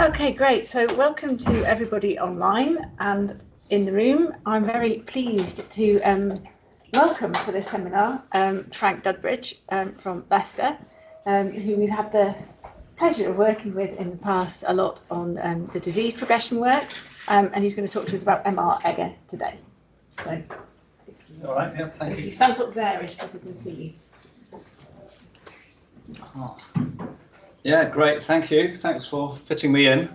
Okay, great. So welcome to everybody online and in the room. I'm very pleased to welcome to this seminar Frank Dudbridge from Leicester, who we've had the pleasure of working with in the past a lot on the disease progression work, and he's going to talk to us about MR-Egger today. So, all right, yeah, thank you. If you stand up there, if people can see you. Oh. Yeah, great, thank you. Thanks for fitting me in.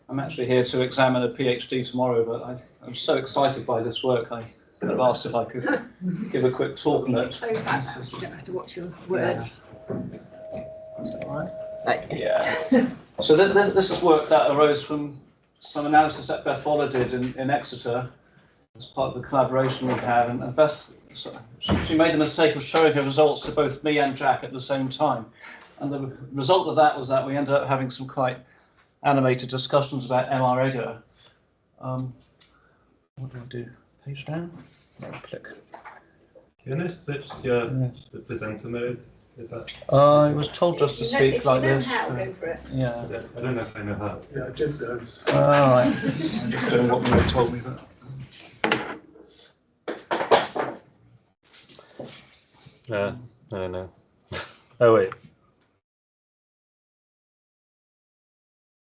I'm actually here to examine a PhD tomorrow, but I'm so excited by this work. I kind of asked if I could give a quick talk on it. Close that now, so you don't have to watch your words. Is that all right? Yeah. So this is work that arose from some analysis that Beth Waller did in Exeter as part of the collaboration we had. And Beth, she made the mistake of showing her results to both me and Jack at the same time. And the result of that was that we ended up having some quite animated discussions about MR-Egger. What do I do? Page down? No, click. Can I switch your the presenter mode? Is that? I was told just to speak like this. How, go for it. Yeah. I don't know if I know how. Yeah, Jim does. All right. I'm just doing what Maria told me. I don't know. Oh wait.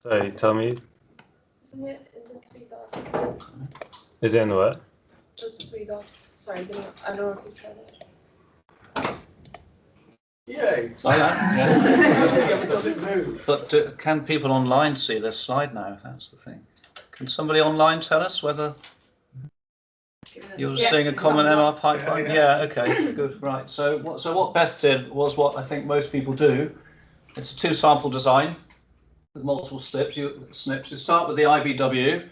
Sorry, tell me. Isn't it in the 3 dots? Is it in the what? Just 3 dots. Sorry, I don't know if you tried it. Yay! I am. Yeah, but does it move? But can people online see this slide now? That's the thing. Can somebody online tell us whether you're seeing a common MR pipeline? Yeah, okay, good, right. So what Beth did was what I think most people do. It's a 2-sample design with multiple snips. You start with the IVW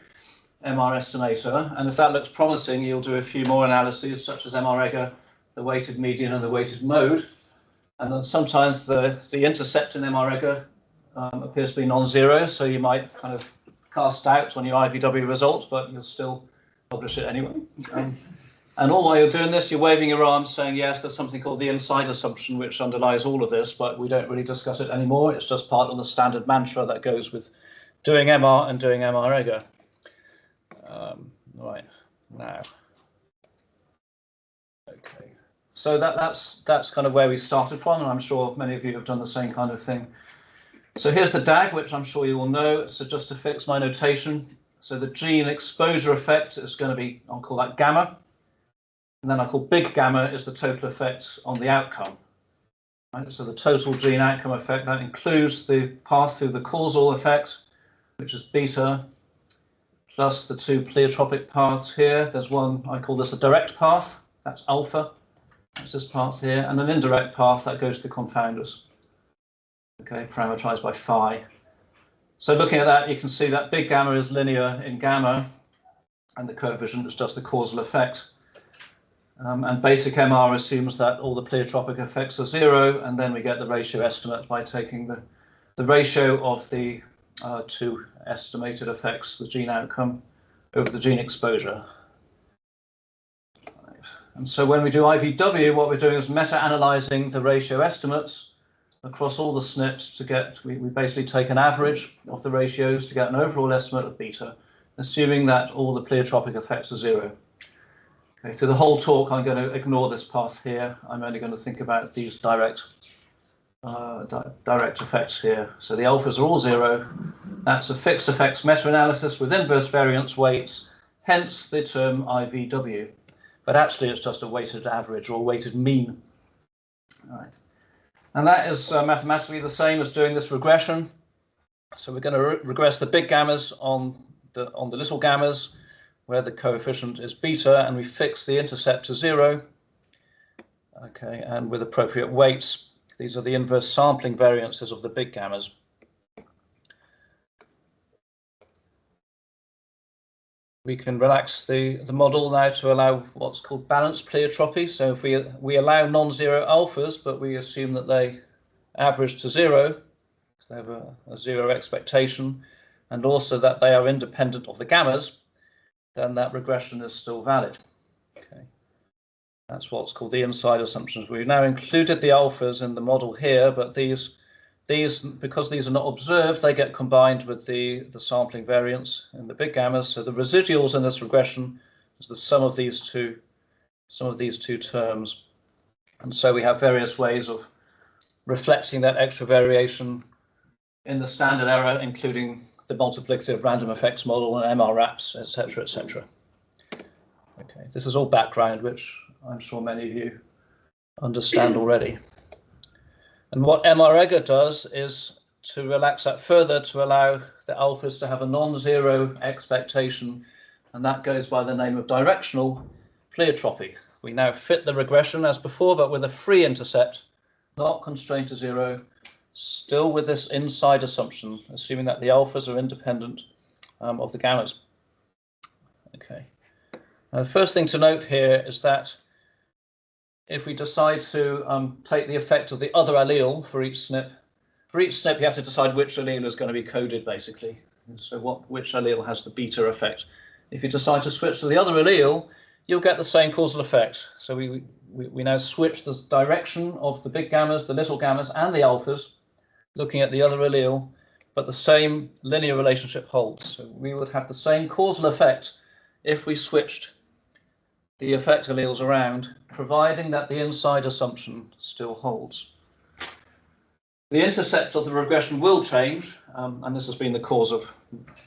MR estimator, and if that looks promising, you'll do a few more analyses, such as MR-Egger, the weighted median, and the weighted mode. And then sometimes the intercept in MR-Egger appears to be non-zero, so you might kind of cast doubt on your IVW results, but you'll still publish it anyway. And all while you're doing this, you're waving your arms saying, yes, there's something called the inside assumption, which underlies all of this, but we don't really discuss it anymore. It's just part of the standard mantra that goes with doing MR and doing MR-Egger. Right, now. Okay, so that's kind of where we started from, and I'm sure many of you have done the same kind of thing. So here's the DAG, which I'm sure you all know. So just to fix my notation, so the gene exposure effect is going to be, I'll call that gamma. And then I call big gamma is the total effect on the outcome. Right? So the total gene outcome effect, that includes the path through the causal effect, which is beta, plus the 2 pleiotropic paths here. There's one, I call this a direct path, that's alpha. That's this path here, and an indirect path that goes to the confounders. Okay, parameterized by phi. So looking at that, you can see that big gamma is linear in gamma, and the coefficient is just the causal effect. And basic MR assumes that all the pleiotropic effects are 0, and then we get the ratio estimate by taking the ratio of the 2 estimated effects, the gene outcome, over the gene exposure. Right. And so when we do IVW, what we're doing is meta-analyzing the ratio estimates across all the SNPs to get, we basically take an average of the ratios to get an overall estimate of beta, assuming that all the pleiotropic effects are 0. Okay, through the whole talk, I'm going to ignore this path here. I'm only going to think about these direct effects here. So the alphas are all 0. That's a fixed effects meta-analysis with inverse variance weights, hence the term IVW. But actually, it's just a weighted average or weighted mean. All right. And that is mathematically the same as doing this regression. So we're going to regress the big gammas on the little gammas, where the coefficient is beta, and we fix the intercept to 0. Okay, and with appropriate weights, these are the inverse sampling variances of the big gammas. We can relax the model now to allow what's called balanced pleiotropy. So if we allow non-zero alphas, but we assume that they average to 0, so they have a 0 expectation, and also that they are independent of the gammas, then that regression is still valid. Okay. That's what's called the inside assumptions. We've now included the alphas in the model here, but these these, because these are not observed, they get combined with the sampling variance in the big gammas. So the residuals in this regression is the sum of these two terms. And so we have various ways of reflecting that extra variation in the standard error, including the multiplicative random effects model and MR wraps, etc., etc. Okay, this is all background, which I'm sure many of you understand already. And what MR-Egger does is to relax that further to allow the alphas to have a non-zero expectation, and that goes by the name of directional pleiotropy. We now fit the regression as before, but with a free intercept, not constrained to zero, still with this inside assumption, assuming that the alphas are independent of the gammas. Okay. Now, the first thing to note here is that if we decide to take the effect of the other allele for each SNP, you have to decide which allele is going to be coded, basically. So which allele has the beta effect. If you decide to switch to the other allele, you'll get the same causal effect. So we now switch the direction of the big gammas, the little gammas, and the alphas, looking at the other allele, but the same linear relationship holds. So we would have the same causal effect if we switched the effect alleles around, providing that the inside assumption still holds. The intercept of the regression will change, and this has been the cause of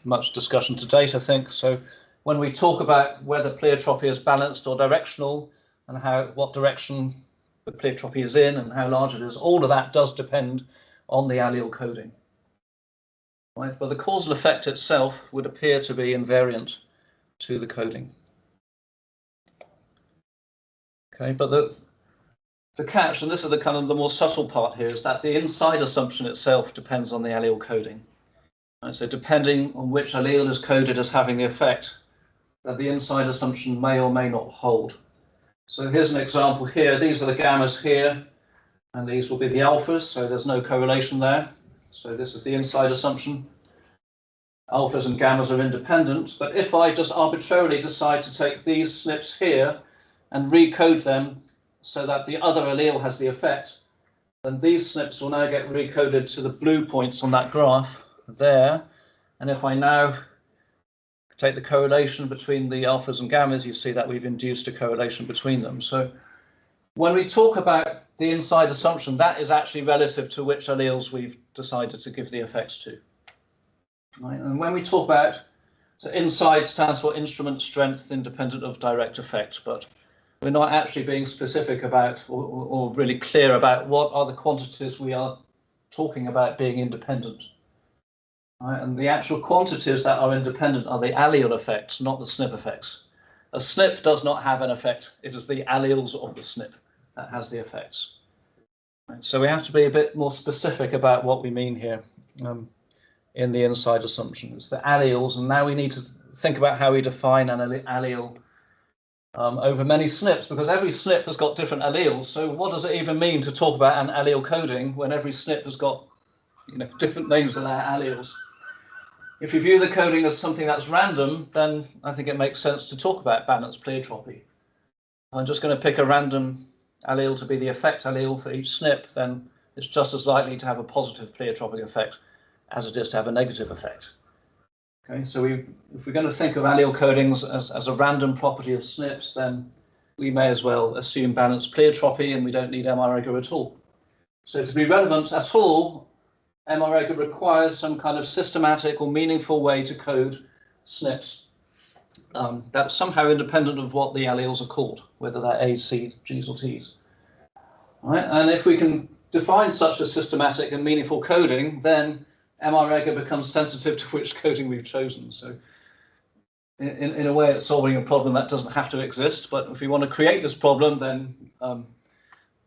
much discussion to date, I think. So when we talk about whether pleiotropy is balanced or directional, and what direction the pleiotropy is in and how large it is, all of that does depend on the allele coding. Right? But the causal effect itself would appear to be invariant to the coding. Okay, but the catch, and this is the kind of the more subtle part here, is that the inside assumption itself depends on the allele coding. Right, so depending on which allele is coded as having the effect, that the inside assumption may or may not hold. So here's an example here. These are the gammas here, and these will be the alphas, so there's no correlation there. So this is the inside assumption. Alphas and gammas are independent, but if I just arbitrarily decide to take these SNPs here and recode them so that the other allele has the effect, then these SNPs will now get recoded to the blue points on that graph there. And if I now take the correlation between the alphas and gammas, you see that we've induced a correlation between them. So when we talk about the inside assumption, that is actually relative to which alleles we've decided to give the effects to. Right? And when we talk about, so inside stands for instrument strength independent of direct effect, but we're not actually being specific about or really clear about what are the quantities we are talking about being independent. Right? And the actual quantities that are independent are the allele effects, not the SNP effects. A SNP does not have an effect. It is the alleles of the SNP that has the effects. Right? So we have to be a bit more specific about what we mean here in the inside assumption. It's the alleles, and now we need to think about how we define an allele over many SNPs, because every SNP has got different alleles. So what does it even mean to talk about an allele coding when every SNP has got different names of their alleles? If you view the coding as something that's random, then I think it makes sense to talk about balanced pleiotropy. I'm just going to pick a random allele to be the effect allele for each SNP, then it's just as likely to have a positive pleiotropic effect as it is to have a negative effect. Okay, so if we're going to think of allele codings as a random property of SNPs, then we may as well assume balanced pleiotropy, and we don't need MR-Egger at all. So to be relevant at all, MR-Egger requires some kind of systematic or meaningful way to code SNPs that's somehow independent of what the alleles are called, whether they're A's, C's, G's, or T's. All right? And if we can define such a systematic and meaningful coding, then MR-Egger becomes sensitive to which coding we've chosen. So in a way, it's solving a problem that doesn't have to exist. But if we want to create this problem, then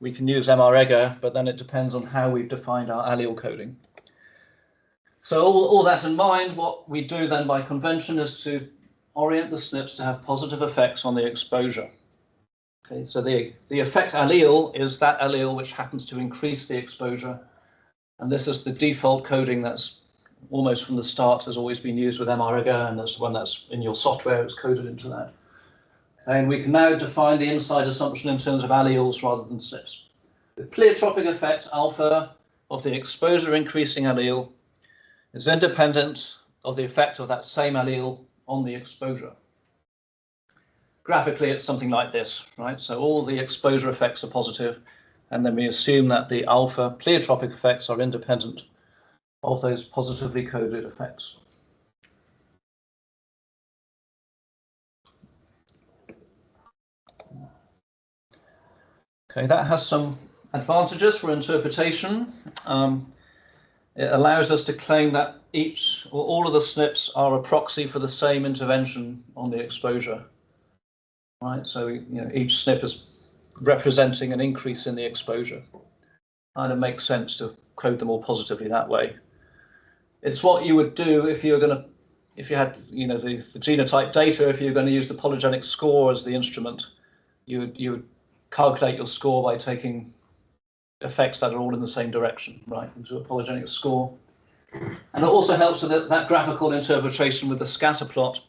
we can use MR-Egger, but then it depends on how we've defined our allele coding. So all that in mind, what we do then by convention is to orient the SNPs to have positive effects on the exposure. Okay, so the effect allele is that allele which happens to increase the exposure. And this is the default coding that's almost from the start has always been used with MR-Egger, and that's the one that's in your software, it's coded into that. And we can now define the inside assumption in terms of alleles rather than SNPs. The pleiotropic effect alpha of the exposure increasing allele is independent of the effect of that same allele on the exposure. Graphically, it's something like this, right? So all the exposure effects are positive, and then we assume that the alpha pleiotropic effects are independent of those positively coded effects. Okay, that has some advantages for interpretation. It allows us to claim that each or all of the SNPs are a proxy for the same intervention on the exposure. Right, so each SNP is representing an increase in the exposure. Kind of makes sense to code them all positively that way. It's what you would do if you had the genotype data. If you're going to use the polygenic score as the instrument, you would calculate your score by taking effects that are all in the same direction, right, into a polygenic score. And it also helps with that graphical interpretation with the scatter plot.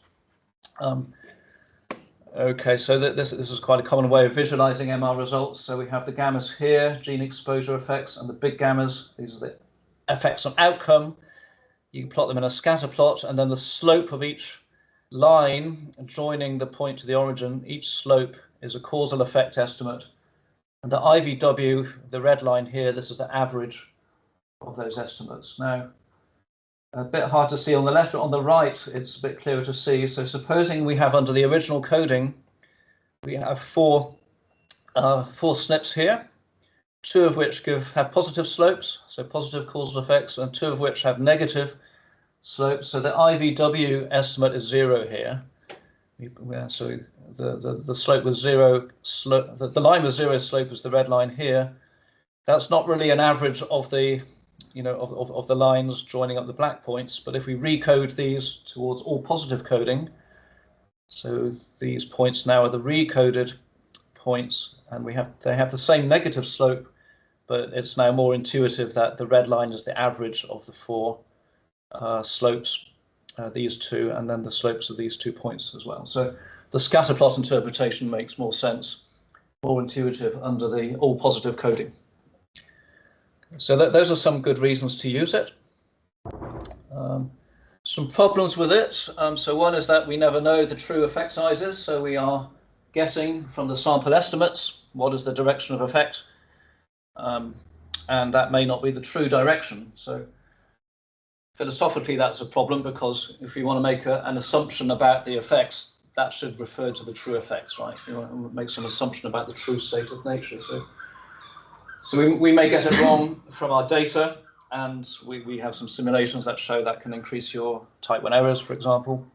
Okay, so this is quite a common way of visualizing MR results. So we have the gammas here, gene exposure effects, and the big gammas. These are the effects on outcome. You can plot them in a scatter plot, and then the slope of each line joining the point to the origin, each slope is a causal effect estimate. And the IVW, the red line here, this is the average of those estimates. Now, a bit hard to see on the left, but on the right, it's a bit clearer to see. So supposing we have under the original coding, we have four SNPs here, two of which have positive slopes, so positive causal effects, and two of which have negative slopes. So the IVW estimate is 0 here. So the slope was 0. The line with 0 slope is the red line here. That's not really an average of the of the lines joining up the black points, but if we recode these towards all positive coding, so these points now are the recoded points, and they have the same negative slope, but it's now more intuitive that the red line is the average of the four slopes, these two, and then the slopes of these 2 points as well. So the scatter plot interpretation makes more sense, more intuitive under the all positive coding. So those are some good reasons to use it. Some problems with it. So one is that we never know the true effect sizes. So we are guessing from the sample estimates what is the direction of effect. And that may not be the true direction. So philosophically, that's a problem, because if we want to make an assumption about the effects, that should refer to the true effects, right? You want to make some assumption about the true state of nature. So we may get it wrong from our data, and we have some simulations that show that can increase your type 1 errors, for example.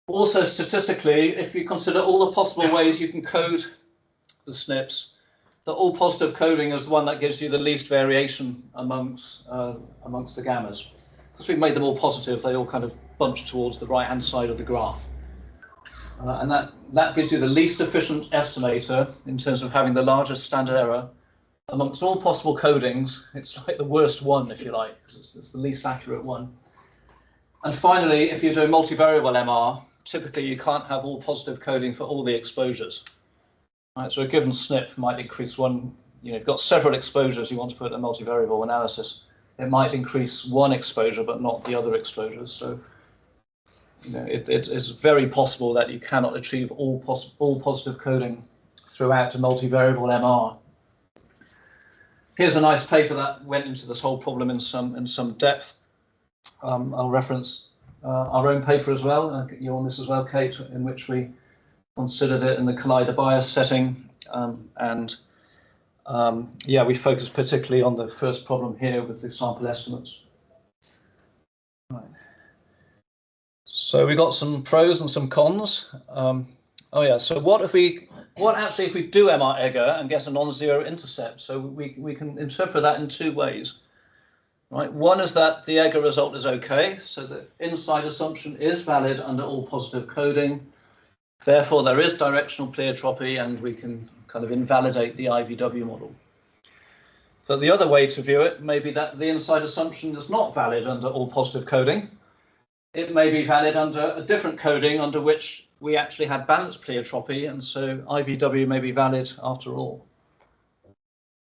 Also, statistically, if you consider all the possible ways you can code the SNPs, the all positive coding is the one that gives you the least variation amongst the gammas. Because we've made them all positive, they all kind of bunch towards the right-hand side of the graph. And that gives you the least efficient estimator in terms of having the largest standard error. Amongst all possible codings, it's like the worst one, if you like, because it's the least accurate one. And finally, if you're doing multivariable MR, typically you can't have all positive coding for all the exposures. Right, so a given SNP might increase one, you've got several exposures you want to put in a multivariable analysis. It might increase one exposure, but not the other exposures. So it is very possible that you cannot achieve all positive coding throughout a multivariable MR. Here's a nice paper that went into this whole problem in some depth. I'll reference our own paper as well. You're on this as well, Kate, in which we considered it in the collider bias setting. Yeah, we focused particularly on the first problem here with the sample estimates. Right. So we got some pros and some cons. Oh yeah, so what if we do MR-Egger and get a non-zero intercept? So we can interpret that in two ways. Right, one is that the Egger result is okay, so the inside assumption is valid under all positive coding. Therefore, there is directional pleiotropy, and we can kind of invalidate the IVW model. But the other way to view it may be that the inside assumption is not valid under all positive coding. It may be valid under a different coding under which we actually had balanced pleiotropy, and so IVW may be valid after all.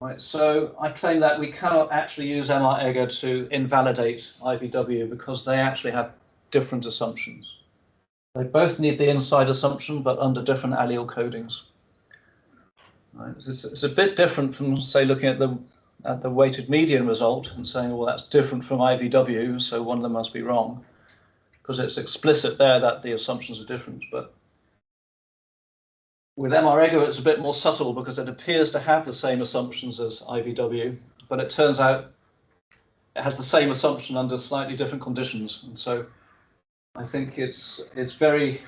Right, so I claim that we cannot actually use MR-Egger to invalidate IVW because they actually have different assumptions. They both need the inside assumption, but under different allele codings. Right, it's a bit different from, say, looking at the weighted median result and saying, well, that's different from IVW, so one of them must be wrong, because it's explicit there that the assumptions are different. But with MR-Egger, it's a bit more subtle because it appears to have the same assumptions as IVW, but it turns out it has the same assumption under slightly different conditions. And so I think it's very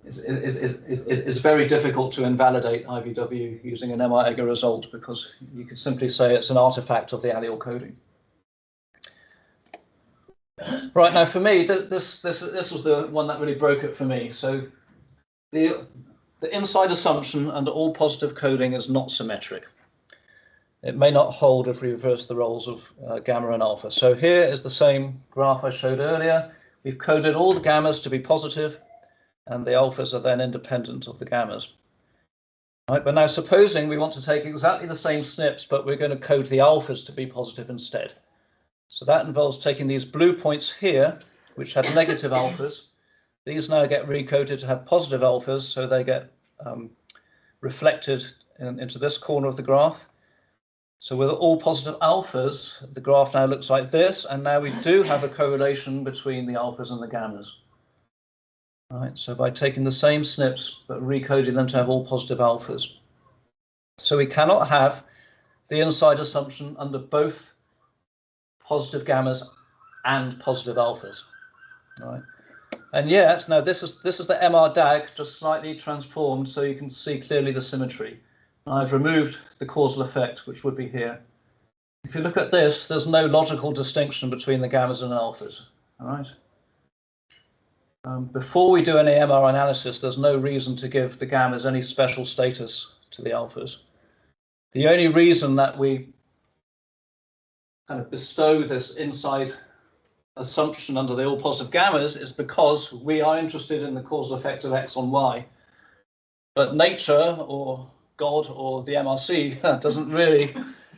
it's very difficult to invalidate IVW using an MR-Egger result because you could simply say it's an artifact of the allele coding. Right, now for me, this was the one that really broke it for me. So the inside assumption under all positive coding is not symmetric. It may not hold if we reverse the roles of gamma and alpha. So here is the same graph I showed earlier. We've coded all the gammas to be positive, and the alphas are then independent of the gammas. Right, but now supposing we want to take exactly the same SNPs, but we're going to code the alphas to be positive instead. So that involves taking these blue points here, which had negative alphas. These now get recoded to have positive alphas, so they get reflected into this corner of the graph. So with all positive alphas, the graph now looks like this, and now we do have a correlation between the alphas and the gammas. Right, so by taking the same SNPs but recoding them to have all positive alphas. So we cannot have the inside assumption under both positive gammas and positive alphas. Right. And yet, now this is the MR DAG just slightly transformed so you can see clearly the symmetry. I've removed the causal effect, which would be here. If you look at this, there's no logical distinction between the gammas and alphas. All right. Before we do any MR analysis, there's no reason to give the gammas any special status to the alphas. The only reason that we kind of bestow this inside assumption under the all positive gammas is because we are interested in the causal effect of X on Y. But nature or God or the MRC doesn't really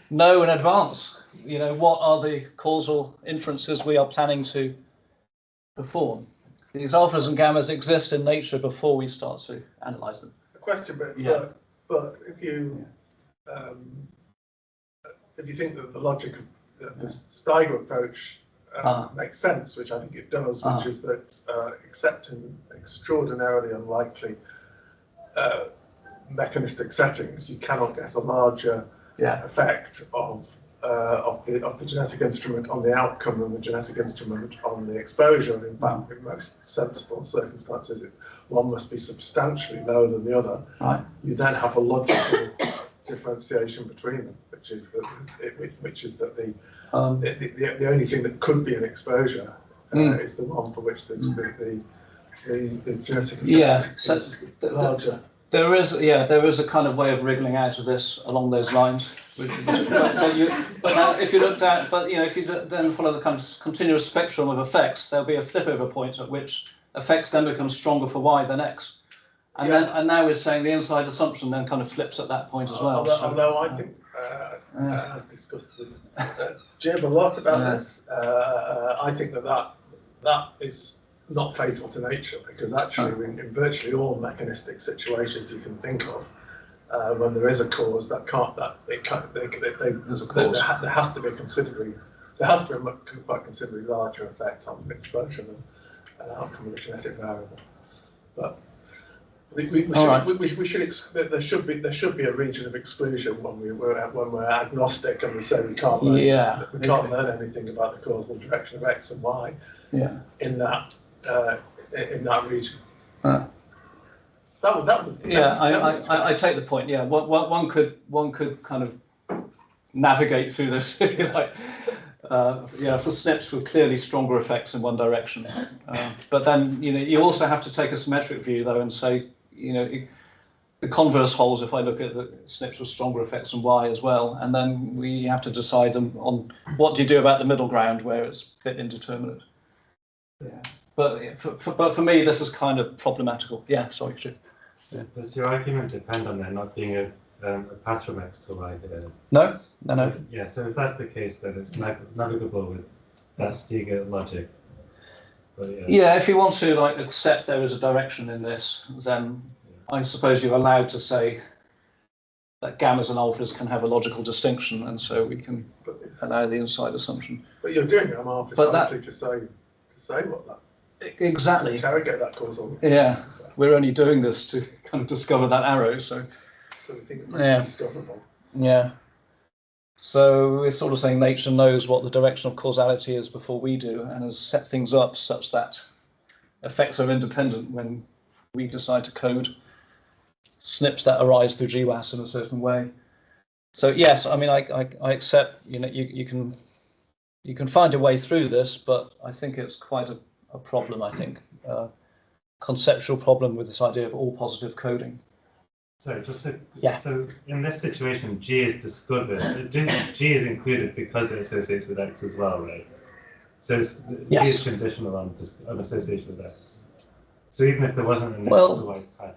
know in advance, you know, what are the causal inferences we are planning to perform. These alphas and gammas exist in nature before we start to analyze them. A question, but if you think that the logic of the Steiger approach makes sense, which I think it does, which is that except in extraordinarily unlikely mechanistic settings, you cannot get a larger effect of the genetic instrument on the outcome than the genetic instrument on the exposure. In fact, in most sensible circumstances, one must be substantially lower than the other. Right. You then have a logical differentiation between them, which is that the only thing that could be an exposure is the one for which the genetic effect is larger. There is a kind of way of wriggling out of this along those lines. But if you look down, if you then follow the kind of continuous spectrum of effects, there'll be a flip over point at which effects then become stronger for Y than X, and now we're saying the inside assumption then kind of flips at that point as well. Although I think I've discussed with Jim a lot about this. I think that is not faithful to nature, because actually in virtually all mechanistic situations you can think of, when there is a cause there has to be a quite considerably larger effect on the exposure than an outcome of a genetic variable. But there should be a region of exclusion when we're agnostic and we say we can't learn anything about the causal direction of X and Y in that region. I take the point. Yeah, one could kind of navigate through this, if you like. For SNPs with clearly stronger effects in one direction, but then you also have to take a symmetric view though and say the converse holds if I look at the SNPs with stronger effects in Y as well, and then we have to decide on what do you do about the middle ground where it's a bit indeterminate. Yeah, but for me this is kind of problematical. Yeah, sorry, Jim. Does your argument depend on there not being a a path from X to Y here. No. So, yeah, so if that's the case, then it's navigable with that Stiger logic. But, Yeah, if you want to like accept there is a direction in this, then I suppose you're allowed to say that gammas and alphas can have a logical distinction, and so we can allow the inside assumption. But you're doing MR precisely to say what that. Exactly. To interrogate that causal. Yeah, we're only doing this to kind of discover that arrow, so. So we think it's discoverable. Yeah. So we're sort of saying nature knows what the direction of causality is before we do, and has set things up such that effects are independent when we decide to code SNPs that arise through GWAS in a certain way. So yes, I mean I accept, you know, you can find a way through this, but I think it's quite a problem, I think, conceptual problem with this idea of all positive coding. Sorry, just to, so in this situation, G is discovered. G is included because it associates with X as well, right? So G is conditional on association with X. So even if there wasn't an X to Y path,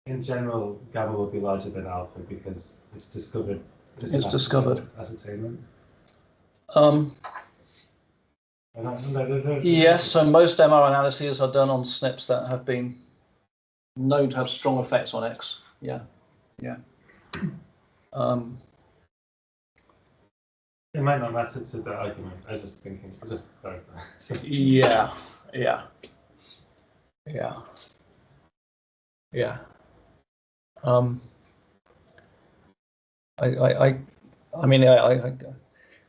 in general, gamma will be larger than alpha because it's discovered. It's discovered. Ascertainment. Yes, so most MR analyses are done on SNPs that have been known to have strong effects on X. Yeah. It might not matter to the argument. I was just thinking, just clarify. Yeah.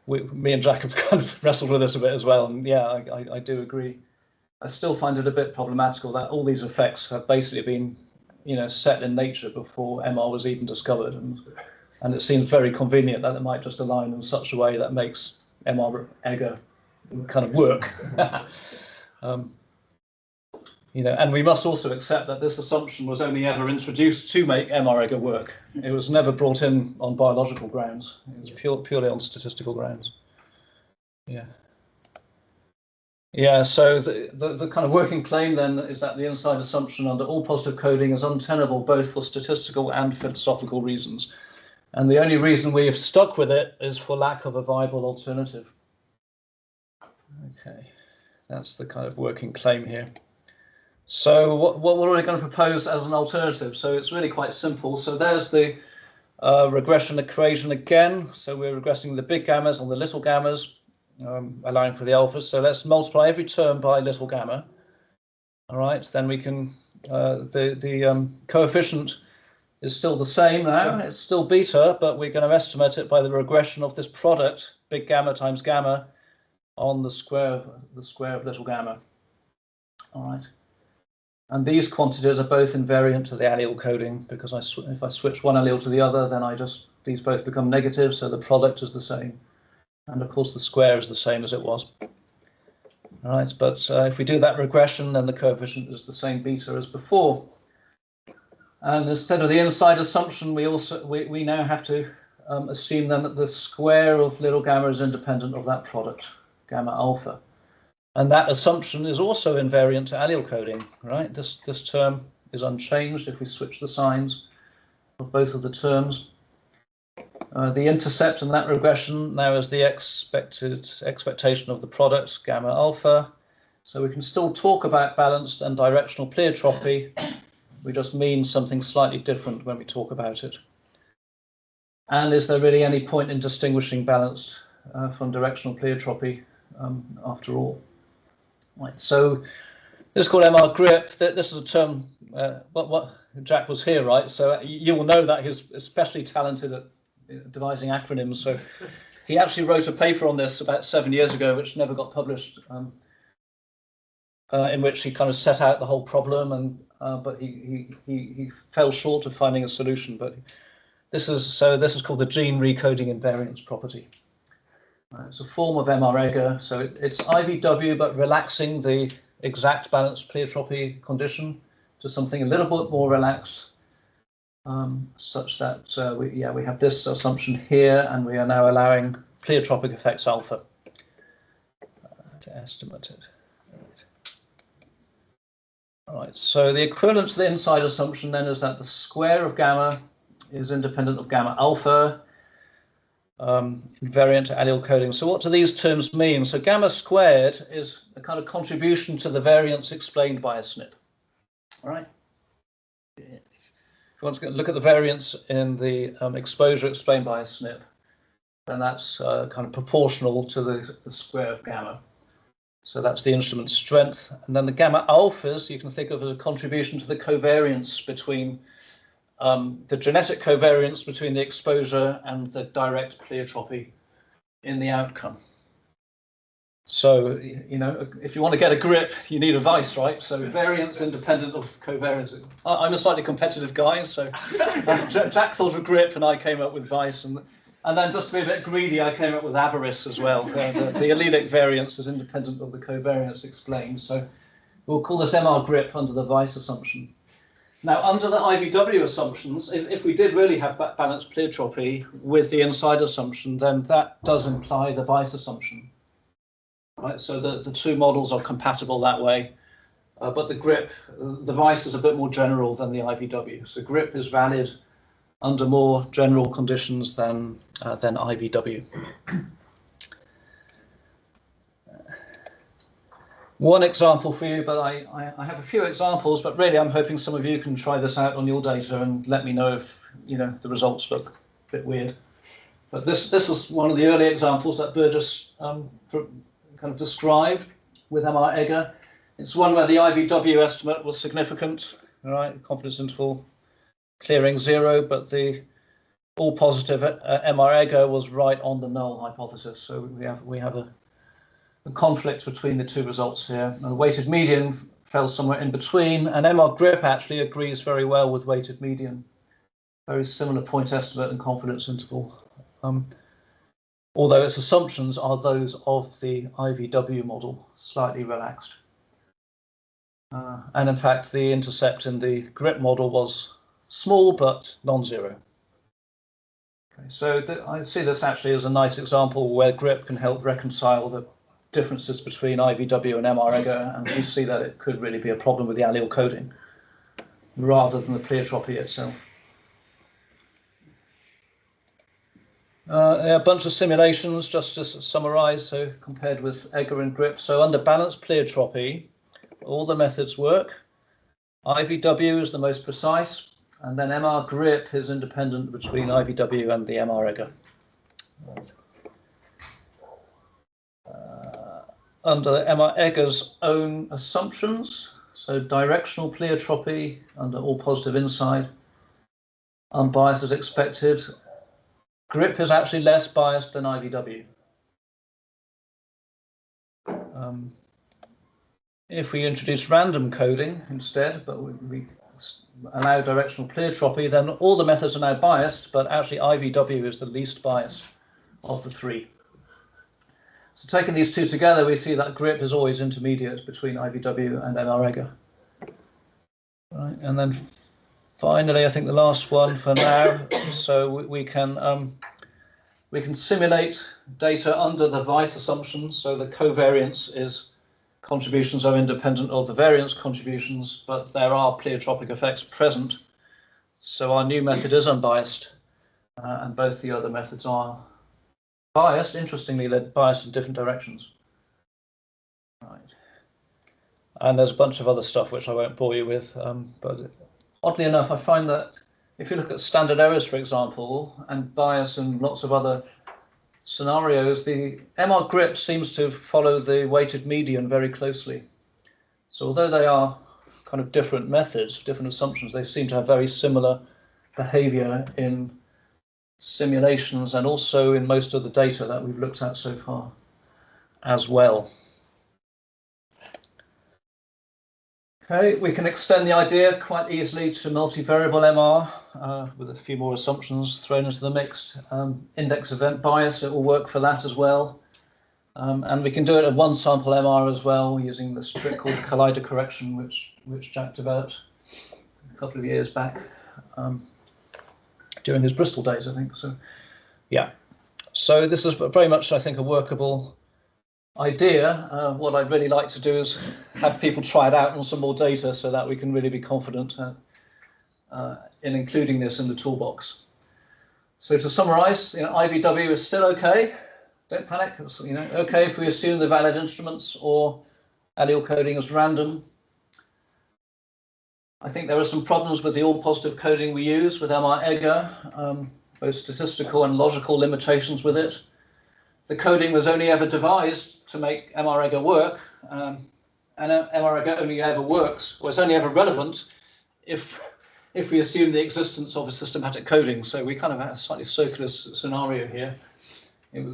Me and Jack have kind of wrestled with this a bit as well, and yeah, I do agree. I still find it a bit problematical that all these effects have basically been, you know, set in nature before MR was even discovered, and it seems very convenient that it might just align in such a way that makes MR-Egger kind of work. You know, and we must also accept that this assumption was only ever introduced to make MR-Egger work. It was never brought in on biological grounds. It was purely on statistical grounds. Yeah, so the kind of working claim then is that the inside assumption under all positive coding is untenable both for statistical and philosophical reasons. And the only reason we have stuck with it is for lack of a viable alternative. Okay, that's the kind of working claim here. So what are we going to propose as an alternative? So it's really quite simple. So there's the regression equation again. So we're regressing the big gammas on the little gammas, allowing for the alphas. So let's multiply every term by little gamma. All right, then we can, the coefficient is still the same now. It's still beta, but we're going to estimate it by the regression of this product, big gamma times gamma, on the square of little gamma. All right. And these quantities are both invariant to the allele coding, because if I switch one allele to the other, then these both become negative, so the product is the same. And of course the square is the same as it was. All right, but if we do that regression, then the coefficient is the same beta as before. And instead of the inside assumption, we now have to assume then that the square of little gamma is independent of that product, gamma alpha. And that assumption is also invariant to allele coding, right? This term is unchanged if we switch the signs of both of the terms. The intercept in that regression now is the expectation of the product, gamma alpha. So we can still talk about balanced and directional pleiotropy. We just mean something slightly different when we talk about it. And is there really any point in distinguishing balanced from directional pleiotropy after all? Right, so this is called MR grip. This is a term, what Jack was here, right? So you will know that he's especially talented at devising acronyms. So he actually wrote a paper on this about 7 years ago, which never got published, in which he kind of set out the whole problem, and but he fell short of finding a solution. But this is called the gene recoding invariance property. It's a form of MR-Egger, so it's IVW, but relaxing the exact balanced pleiotropy condition to something a little bit more relaxed, such that we have this assumption here, and we are now allowing pleiotropic effects alpha to estimate it. All right, so the equivalent to the inside assumption then is that the square of gamma is independent of gamma alpha, invariant to allele coding. So what do these terms mean? So gamma squared is a kind of contribution to the variance explained by a SNP. All right. If you want to look at the variance in the exposure explained by a SNP, then that's kind of proportional to the square of gamma. So that's the instrument strength. And then the gamma alphas you can think of as a contribution to the covariance between the genetic covariance between the exposure and the direct pleiotropy in the outcome. So, you know, if you want to get a grip, you need a vice, right? So variance independent of covariance. I'm a slightly competitive guy, so Jack thought of grip and I came up with vice. And then just to be a bit greedy, I came up with avarice as well. The allelic variance is independent of the covariance explained. So we'll call this MR grip under the vice assumption. Now, under the IVW assumptions, if we did really have balanced pleiotropy with the inside assumption, then that does imply the vice assumption. Right? So the two models are compatible that way. But the grip, the vice is a bit more general than the IVW. So grip is valid under more general conditions than IVW. One example for you, but I have a few examples, but really I'm hoping some of you can try this out on your data and let me know if, you know, the results look a bit weird. But this was one of the early examples that Burgess kind of described with MR-Egger. It's one where the IVW estimate was significant, all right, confidence interval clearing 0, but the all positive MR-Egger was right on the null hypothesis. So we have a conflict between the two results here. The weighted median fell somewhere in between, and MR grip actually agrees very well with weighted median. Very similar point estimate and confidence interval, although its assumptions are those of the IVW model, slightly relaxed. And in fact, the intercept in the grip model was small but non-zero. Okay, so I see this actually as a nice example where grip can help reconcile the differences between IVW and MR-Egger, and we see that it could really be a problem with the allele coding rather than the pleiotropy itself. A bunch of simulations just to summarize, so compared with Egger and grip. So under balanced pleiotropy, all the methods work. IVW is the most precise, and then MR grip is independent between IVW and the MR-Egger. Under MR-Egger's own assumptions, so directional pleiotropy under all positive inside, unbiased as expected. Grip is actually less biased than IVW. If we introduce random coding instead, but we allow directional pleiotropy, then all the methods are now biased, but actually IVW is the least biased of the three. So taking these two together, we see that grip is always intermediate between IVW and MR-Egger. Right, and then finally, I think the last one for now. So we can simulate data under the vice assumptions. So the covariance is contributions are independent of the variance contributions, but there are pleiotropic effects present. So our new method is unbiased, and both the other methods are biased. Interestingly, they're biased in different directions. Right. And there's a bunch of other stuff which I won't bore you with, but oddly enough, I find that if you look at standard errors, for example, and bias and lots of other scenarios, the MR grip seems to follow the weighted median very closely. So although they are kind of different methods, different assumptions, they seem to have very similar behavior in simulations and also in most of the data that we've looked at so far as well. Okay, we can extend the idea quite easily to multivariable MR with a few more assumptions thrown into the mix. Index event bias, it will work for that as well. And we can do it at one sample MR as well using this trick called collider correction, which Jack developed a couple of years back during his Bristol days, I think. So, yeah. So this is very much, I think, a workable idea, what I'd really like to do is have people try it out on some more data so that we can really be confident in including this in the toolbox. So to summarize, IVW is still okay. Don't panic. It's, okay if we assume the valid instruments or allele coding is random. I think there are some problems with the all-positive coding we use with MR-Egger, both statistical and logical limitations with it. The coding was only ever devised to make MR-Egger work, and MR-Egger only ever works, or it's only ever relevant if we assume the existence of a systematic coding. So we kind of have a slightly circular scenario here. It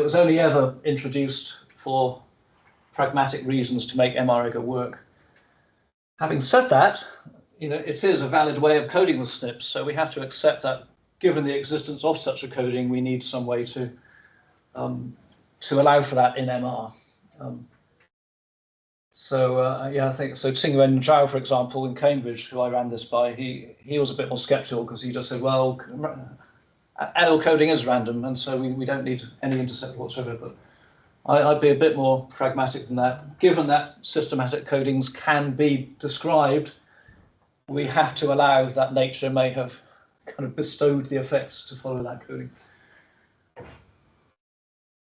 was only ever introduced for pragmatic reasons to make MR-Egger work. Having said that, it is a valid way of coding the SNPs, so we have to accept that given the existence of such a coding, we need some way to allow for that in MR. Yeah, I think so. Tingwen Zhao, for example, in Cambridge, who I ran this by, he was a bit more skeptical because he just said, well, allele coding is random, and so we don't need any intercept whatsoever. But I'd be a bit more pragmatic than that. Given that systematic codings can be described, we have to allow that nature may have kind of bestowed the effects to follow that coding.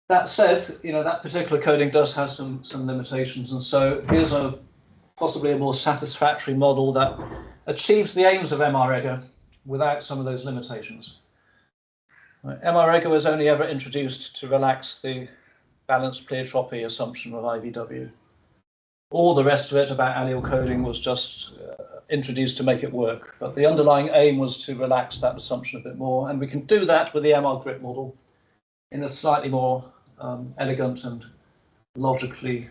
That said, that particular coding does have some limitations, and so here's possibly a more satisfactory model that achieves the aims of MR-Egger without some of those limitations. MR-Egger was only ever introduced to relax the balanced pleiotropy assumption of IVW. All the rest of it about allele coding was just introduced to make it work, but the underlying aim was to relax that assumption a bit more, and we can do that with the MR-Grip model in a slightly more elegant and logically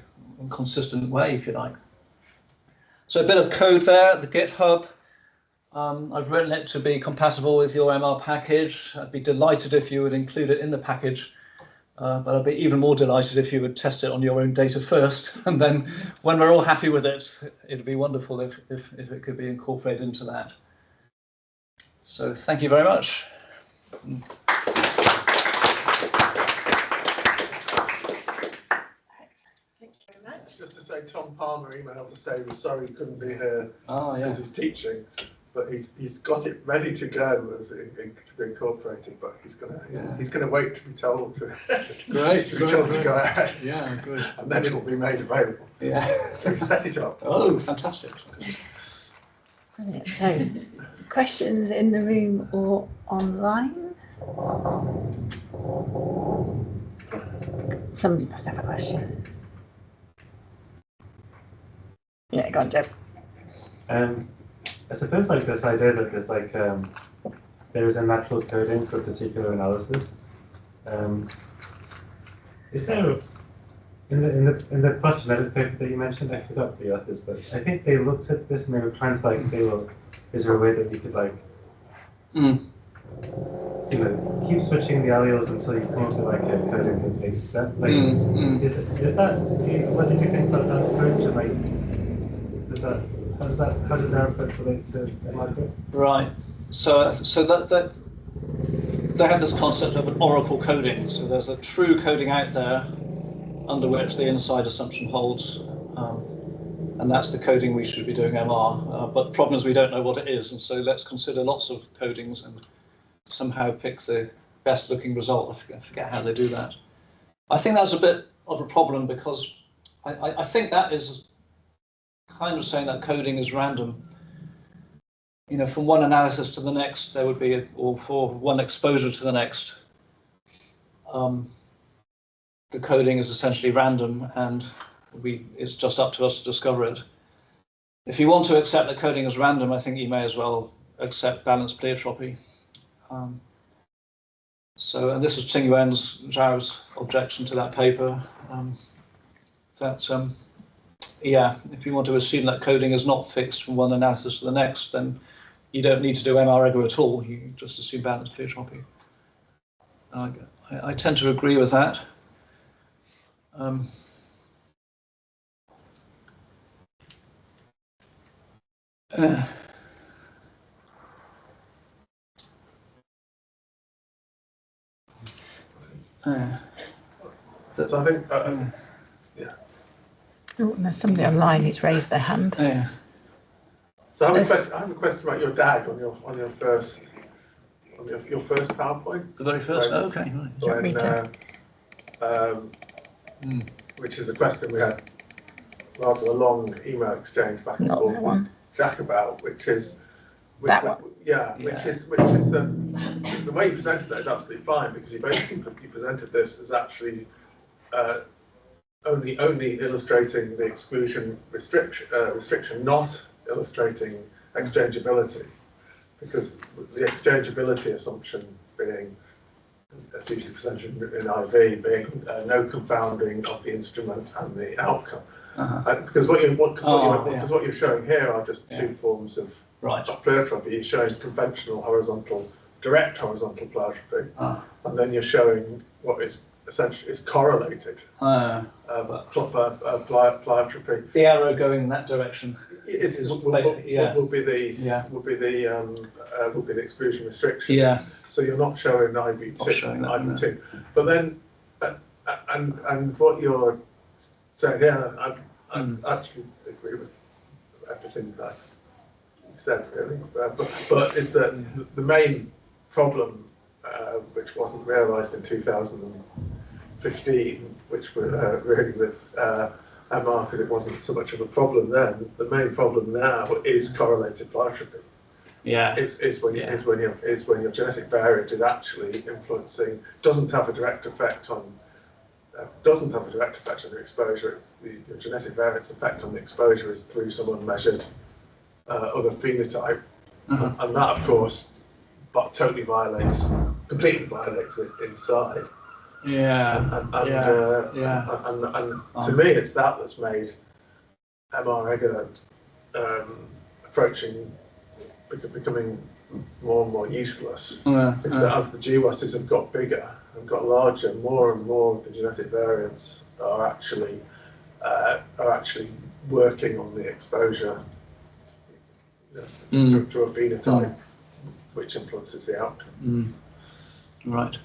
consistent way, if you like. So a bit of code there, the GitHub. I've written it to be compatible with your MR package. I'd be delighted if you would include it in the package, but I'd be even more delighted if you would test it on your own data first, and then when we're all happy with it, it'd be wonderful if it could be incorporated into that. So thank you very much. Just to say, Tom Palmer emailed to say he was sorry he couldn't be here because he's teaching, but he's got it ready to go to be incorporated. But he's gonna wait to be told to to go ahead. Yeah, good. And then it will be made available. Yeah. So we set it up. Oh, fantastic. Brilliant. So, questions in the room or online? Somebody must have a question. Yeah, go on, Jeb. I suppose this idea that there's a natural coding for a particular analysis. Is there in the plus genetics paper that you mentioned? I forgot the authors, but I think they looked at this and they were trying to say, well, is there a way that we could keep switching the alleles until you come up with a coding that makes that? What did you think about that approach? And how does that relate to MR-Grip? Right. So that they have this concept of an oracle coding. So there's a true coding out there under which the inside assumption holds, and that's the coding we should be doing MR. But the problem is we don't know what it is, and so let's consider lots of codings and somehow pick the best looking result. I forget how they do that. I think that's a bit of a problem because I think that is kind of saying that coding is random. From one analysis to the next, there would be, or for one exposure to the next, the coding is essentially random, and it's just up to us to discover it. If you want to accept that coding is random, I think you may as well accept balanced pleiotropy. And this is Tingwen Zhao's objection to that paper. If you want to assume that coding is not fixed from one analysis to the next, then you don't need to do MR-Egger at all. You just assume balanced pleiotropy. I tend to agree with that. So I think Oh, no, somebody online who's raised their hand. Yeah. So I have a question about your DAG on your first PowerPoint. The very first. When- Okay. Right. Which is a question we had rather a long email exchange back and Not forth that with one. Jack about, which is That one. which is the way you presented that is absolutely fine, because you presented this as actually only illustrating the exclusion restriction, not illustrating exchangeability, because the exchangeability assumption being, as usually presented in IV, being no confounding of the instrument and the outcome. Because what you're showing here are just two forms of pleiotropy. You're showing conventional direct horizontal pleiotropy, and then you're showing what is essentially correlated pleiotropy. The arrow going in that direction will be the exclusion restriction. Yeah. So you're not showing IVT. But then, and what you're saying here, I actually agree with everything that you said, really. But is that the main problem, which wasn't realised in 2015, which were really with MR, because it wasn't so much of a problem then. The main problem now is correlated pleiotropy. Yeah. Is when your genetic variant is actually influencing, doesn't have a direct effect on the exposure. It's your genetic variant's effect on the exposure is through some unmeasured other phenotype, and that, of course, completely violates it inside. Yeah. And to me, it's that's made MR-Egger becoming more and more useless. It's that as the GWASs have got bigger and got larger, more and more of the genetic variants are actually working on the exposure through a phenotype which influences the outcome. Right.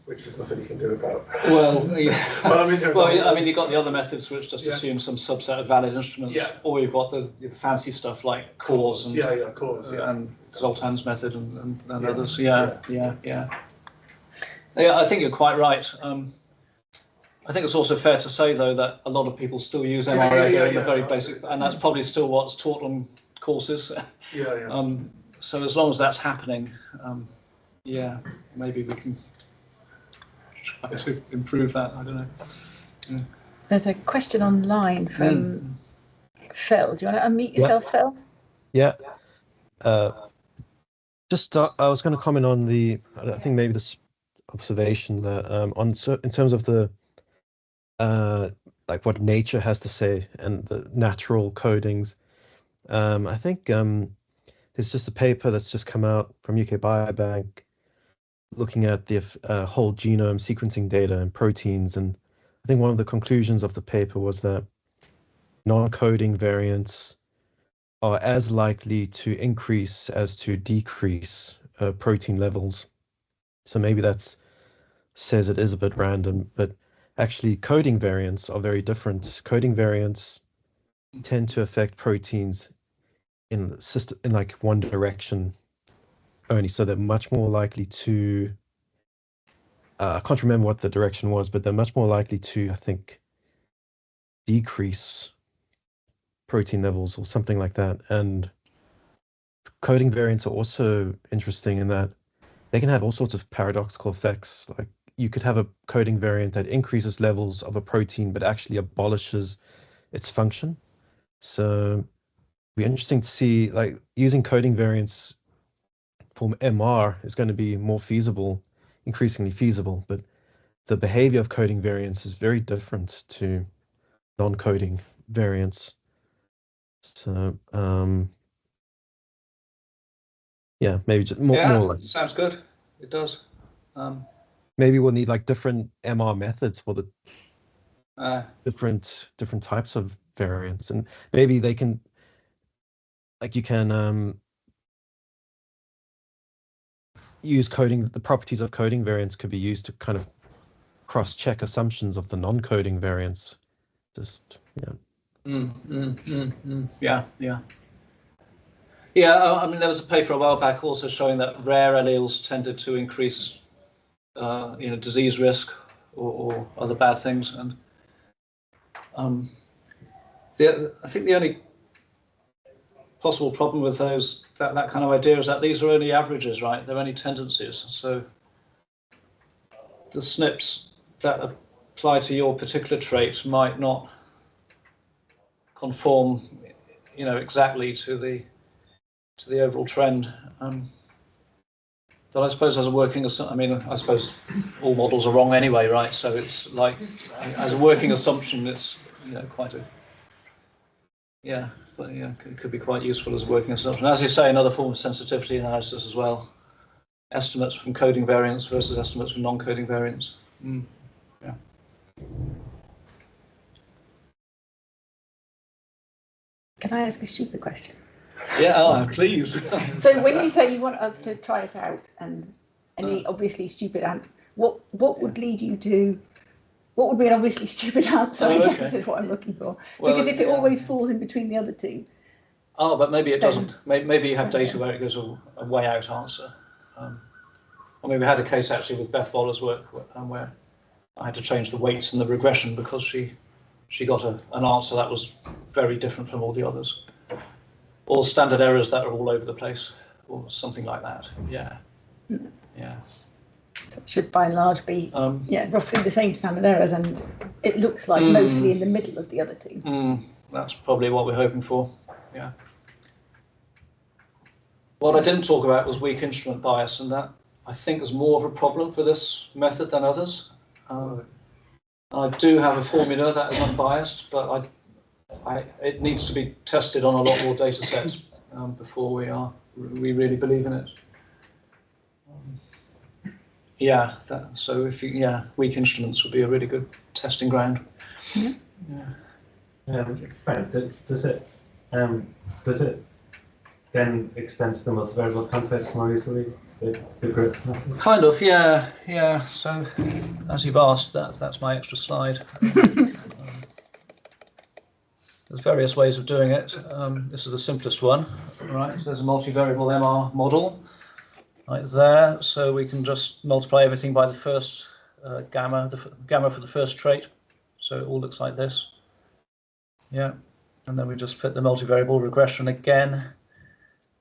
Which there's nothing you can do about. Well, yeah. Well, I mean, you've got the other methods which just assume some subset of valid instruments, or you've got the fancy stuff like cores and and Zoltan's method and others. Yeah. I think you're quite right. I think it's also fair to say, though, that a lot of people still use MR-Egger in the very basic, and that's probably still what's taught on courses. So as long as that's happening, maybe we can try to improve that. I don't know. There's a question online from Phil. Do you want to unmute yourself, Phil? Yeah. I was going to comment on I think maybe this observation that in terms of the like what nature has to say and the natural codings. I think there's just a paper that's just come out from UK Biobank looking at the whole genome sequencing data and proteins, and I think one of the conclusions of the paper was that non-coding variants are as likely to increase as to decrease protein levels. So maybe that says it is a bit random, but actually coding variants are very different. Coding variants tend to affect proteins in like one direction only, so they're much more likely to I can't remember what the direction was, but they're much more likely to, I think, decrease protein levels or something like that. And coding variants are also interesting in that they can have all sorts of paradoxical effects. Like you could have a coding variant that increases levels of a protein but actually abolishes its function. So it'd be interesting to see, like, using coding variants for MR is going to be more feasible, increasingly feasible, but the behavior of coding variants is very different to non-coding variants. So maybe just more like, sounds good. It does. Maybe we'll need like different MR methods for the different types of variants, and maybe they can, like, you can use coding. The properties of coding variants could be used to kind of cross-check assumptions of the non-coding variance. Just yeah. Yeah, I mean, there was a paper a while back also showing that rare alleles tended to increase, disease risk or other bad things. And I think the only possible problem with that kind of idea is that these are only averages, right? They're only tendencies. So the SNPs that apply to your particular trait might not conform, exactly to the overall trend. But I suppose as a working assumption, I suppose all models are wrong anyway, right? So it's like, as a working assumption, it's, quite a, but it could be quite useful as a working assumption. As you say, another form of sensitivity analysis as well. Estimates from coding variance versus estimates from non-coding variance. Yeah. Can I ask a stupid question? Yeah, please. So when you say you want us to try it out and any obviously stupid answer, what would lead you to, what would be an obviously stupid answer, I guess is what I'm looking for. Well, because if it always falls in between the other two. Oh, but maybe it doesn't. Maybe you have data where it goes a way out answer. We had a case actually with Beth Boller's work where I had to change the weights in the regression because she got an answer that was very different from all the others. Or standard errors that are all over the place, or something like that. Yeah. So it should by and large be roughly the same standard errors, and it looks like mostly in the middle of the other two. That's probably what we're hoping for. Yeah. What I didn't talk about was weak instrument bias, and that I think is more of a problem for this method than others. I do have a formula that is unbiased, but it needs to be tested on a lot more data sets before we really believe in it. So if weak instruments would be a really good testing ground. Frank, does it then extend to the multivariable context more easily? The group method? Kind of, yeah. So as you've asked, that's my extra slide. There's various ways of doing it. This is the simplest one, right? So there's a multivariable MR model right there. So we can just multiply everything by the first gamma, the gamma for the first trait. So it all looks like this. Yeah, and then we just fit the multivariable regression again.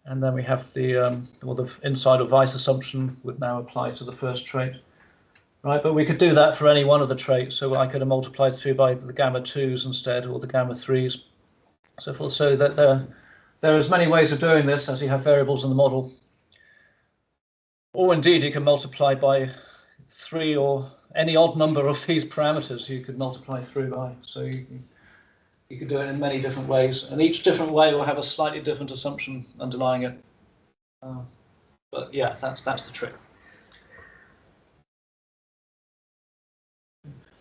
And then we have the inside or vice assumption would now apply to the first trait. Right, but we could do that for any one of the traits. So I could have multiplied through by the gamma 2s instead, or the gamma 3s, so forth. So that there are as many ways of doing this as you have variables in the model. Or indeed, you can multiply by 3 or any odd number of these parameters you could multiply through by. So you could do it in many different ways, and each different way will have a slightly different assumption underlying it. But yeah, that's the trick.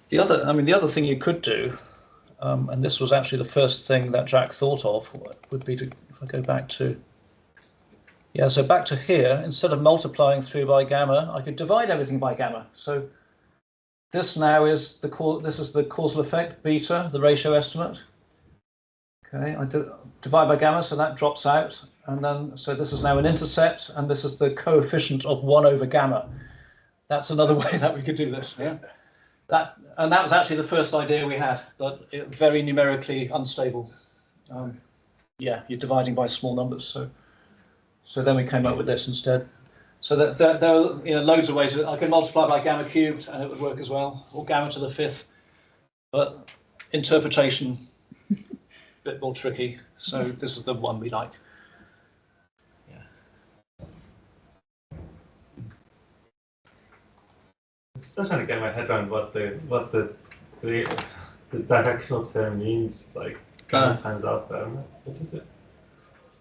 The other thing you could do, and this was actually the first thing that Jack thought of, would be to, if I go back to, so back to here, instead of multiplying through by gamma, I could divide everything by gamma. So this now is the causal effect, beta, the ratio estimate. Okay, I divide by gamma, so that drops out, and then so this is now an intercept, and this is the coefficient of 1 over gamma. That's another way that we could do this. Yeah. That was actually the first idea we had, but very numerically unstable. You're dividing by small numbers, so then we came up with this instead. So that there are loads of ways. I could multiply by gamma cubed, and it would work as well, or gamma to the 5th. But interpretation, a bit more tricky. So this is the one we like. I'm still trying to get my head around what the directional term means, like gamma times alpha. What is it?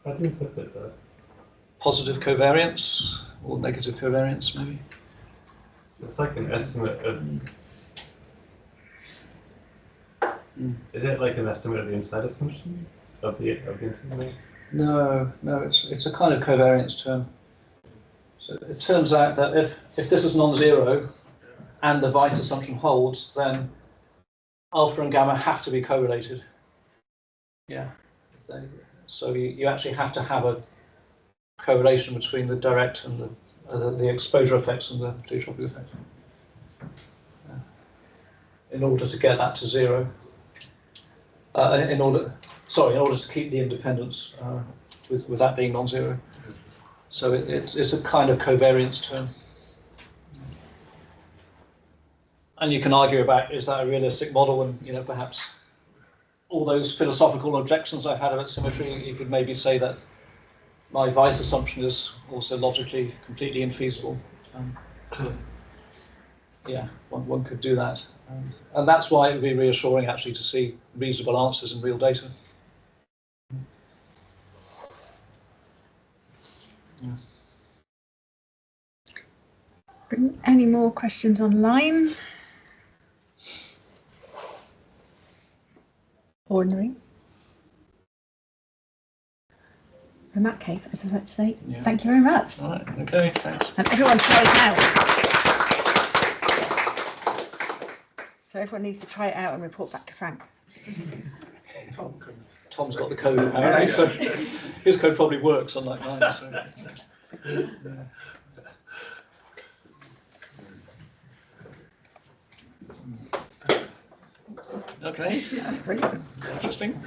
How do you interpret that? Positive covariance or negative covariance, maybe. So it's like an estimate of. Is it like an estimate of the inside assumption of the interval? No, it's a kind of covariance term. So it turns out that if this is non-zero, and the Weiss assumption holds, then alpha and gamma have to be correlated. Yeah. So you actually have to have a correlation between the direct and the exposure effects and the pleiotropy effect in order to get that to zero. In order to keep the independence with that being non-zero. So it's a kind of covariance term. And you can argue about, is that a realistic model? And perhaps all those philosophical objections I've had about symmetry, you could maybe say that my Weiss assumption is also logically completely infeasible. Yeah, one could do that. And that's why it would be reassuring actually to see reasonable answers in real data. Yeah. Any more questions online? Or in the room? In that case, I'd like to say thank you very much. All right, okay, thanks. And everyone try it out. So everyone needs to try it out and report back to Frank. Tom's got the code apparently, so his code probably works unlike mine. So. Okay, Brilliant. interesting.